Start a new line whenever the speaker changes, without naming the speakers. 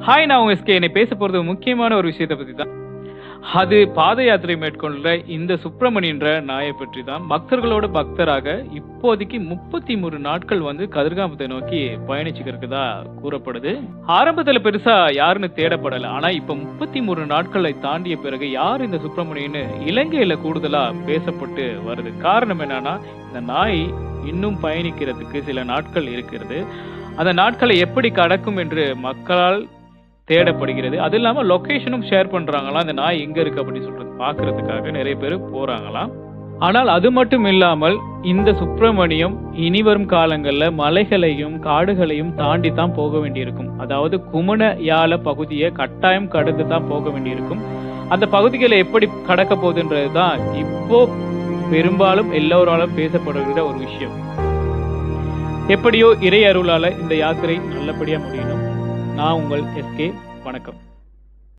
Hi, நான் உங்க SK. என்னை பேச போறது முக்கியமான ஒரு விஷயத்தை பத்தி தான். அது பாத யாத்திரை மேற்கொண்ட இந்த சுப்பிரமணியன்ற நாயை பற்றி தான். பக்தர்களோட பக்தராக இப்போதைக்கு 33 நாட்கள் கதிர்காமத்தை நோக்கி பயணிச்சுக்கிறதா கூறப்படுது. ஆரம்பத்துல பெருசா யாருன்னு தேடப்படல. ஆனா இப்ப 33 நாட்களை தாண்டிய பிறகு யார் இந்த சுப்பிரமணியன்னு இலங்கையில கூடுதலா பேசப்பட்டு வருது. காரணம் என்னன்னா, இந்த நாய் இன்னும் பயணிக்கிறதுக்கு சில நாட்கள் இருக்கிறது. அந்த நாட்களை எப்படி கடக்கும் என்று மக்களால் தேடப்படுகிறது. அது இல்லாம லொகேஷனும் ஷேர் பண்றாங்களாம். அந்த நாய் எங்க இருக்கு அப்படின்னு சொல்றது பாக்குறதுக்காக நிறைய பேர் போறாங்களாம். ஆனால் அது மட்டும் இல்லாமல் இந்த சுப்பிரமணியம் இனிவரும் காலங்கள்ல மலைகளையும் காடுகளையும் தாண்டி தான் போக வேண்டியிருக்கும். அதாவது குமண யாழ பகுதியை கட்டாயம் கடந்து தான் போக வேண்டியிருக்கும். அந்த பகுதிகளை எப்படி கடக்க போகுதுன்றதுதான் இப்போ பெரும்பாலும் எல்லோராலும் பேசப்படுகிற ஒரு விஷயம். எப்படியோ இறை அருளால இந்த யாத்திரை நல்லபடியா முடியணும். நான் உங்கள் எஸ்கே. வணக்கம்.